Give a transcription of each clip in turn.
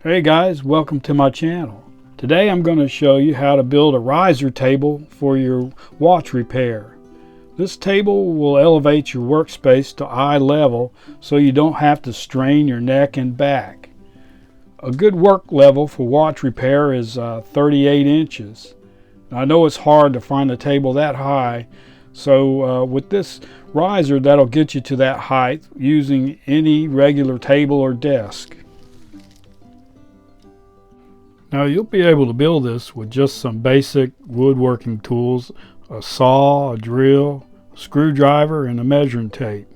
Hey guys, welcome to my channel. Today I'm going to show you how to build a riser table for your watch repair. This table will elevate your workspace to eye level so you don't have to strain your neck and back. A good work level for watch repair is 38 inches. I know it's hard to find a table that high, so with this riser that'll get you to that height using any regular table or desk. Now you'll be able to build this with just some basic woodworking tools, a saw, a drill, a screwdriver, and a measuring tape.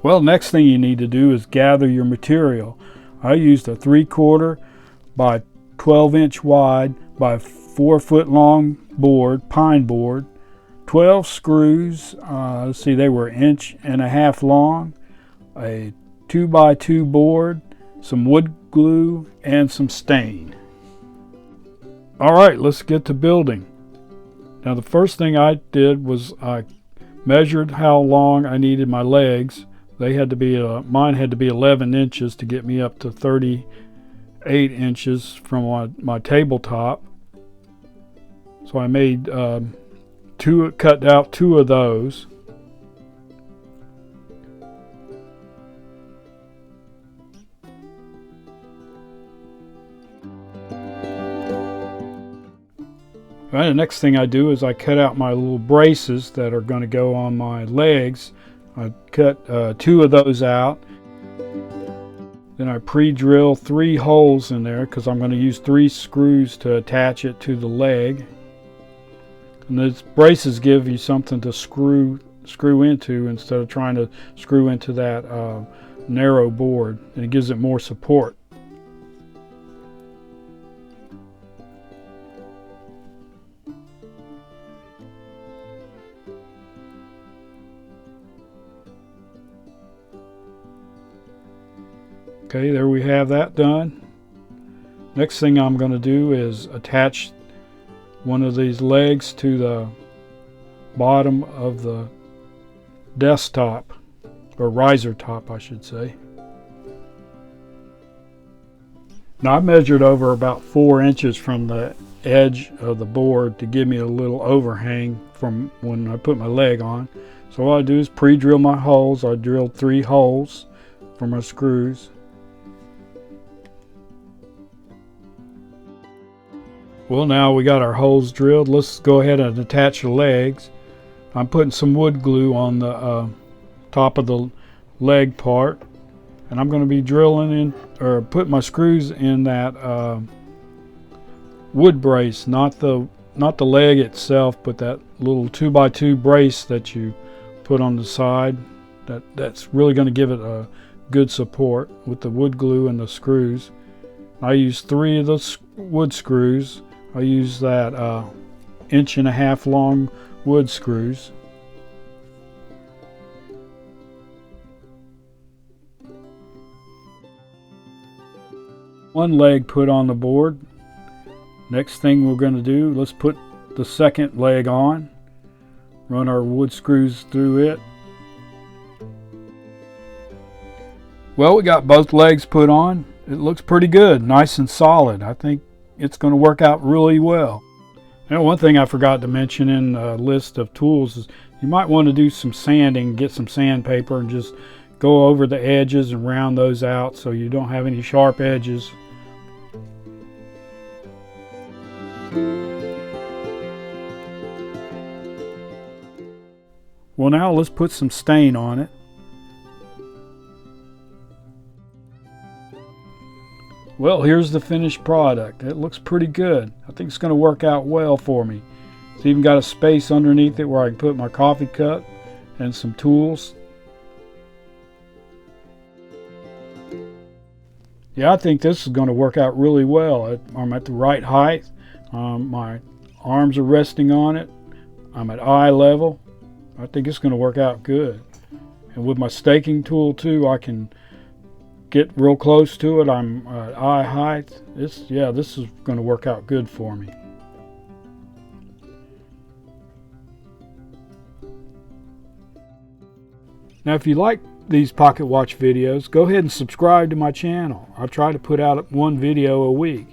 Well, next thing you need to do is gather your material. I used a 3/4 by 12 inch wide by 4 foot long board, pine board, 12 screws, let's see, they were 1.5 inches long, a 2x2 board, some wood glue, and some stain. Alright, let's get to building. Now the first thing I did was I measured how long I needed my legs. They had to be, mine had to be 11 inches to get me up to 38 inches from my tabletop. So I made cut out 2 of those. Right, the next thing I do is I cut out my little braces that are going to go on my legs. I cut 2 of those out. Then I pre-drill 3 holes in there because I'm going to use 3 screws to attach it to the leg. And these braces give you something to screw into instead of trying to screw into that narrow board, and it gives it more support. Okay, there we have that done. Next thing I'm going to do is attach one of these legs to the bottom of the desktop, or riser top I should say. Now I measured over about 4 inches from the edge of the board to give me a little overhang from when I put my leg on. So what I do is pre-drill my holes. I drilled 3 holes for my screws. Well, now we got our holes drilled. Let's go ahead and attach the legs. I'm putting some wood glue on the top of the leg part, and I'm going to be drilling in, or put my screws in that wood brace, not the leg itself, but that little 2x2 brace that you put on the side. That's really going to give it a good support with the wood glue and the screws. I used 3 of the wood screws. I use that 1.5 inch long wood screws. One leg put on the board. Next thing we're going to do, let's put the second leg on. Run our wood screws through it. Well, we got both legs put on. It looks pretty good, nice and solid. I think it's going to work out really well. Now, one thing I forgot to mention in the list of tools is you might want to do some sanding, get some sandpaper and just go over the edges and round those out so you don't have any sharp edges. Well, now let's put some stain on it. Well, here's the finished product. It looks pretty good. I think it's going to work out well for me. It's even got a space underneath it where I can put my coffee cup and some tools. Yeah, I think this is going to work out really well. I'm at the right height. My arms are resting on it. I'm at eye level. I think it's going to work out good. And with my staking tool too, I can get real close to it. I'm at eye height. This is going to work out good for me. Now if you like these pocket watch videos, go ahead and subscribe to my channel. I try to put out one video a week.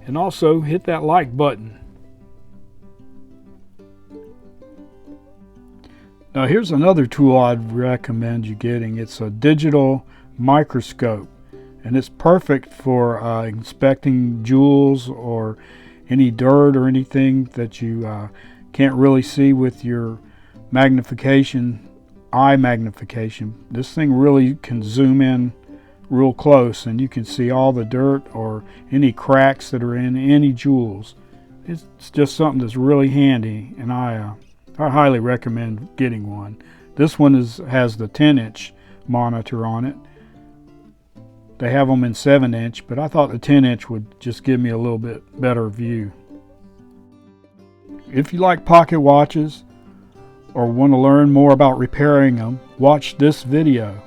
And also hit that like button. Now here's another tool I'd recommend you getting. It's a digital microscope, and it's perfect for inspecting jewels or any dirt or anything that you can't really see with your eye magnification. This thing really can zoom in real close, and you can see all the dirt or any cracks that are in any jewels. It's just something that's really handy, and I highly recommend getting one. This one has the 10-inch monitor on it. They have them in 7-inch, but I thought the 10-inch would just give me a little bit better view. If you like pocket watches or want to learn more about repairing them, watch this video.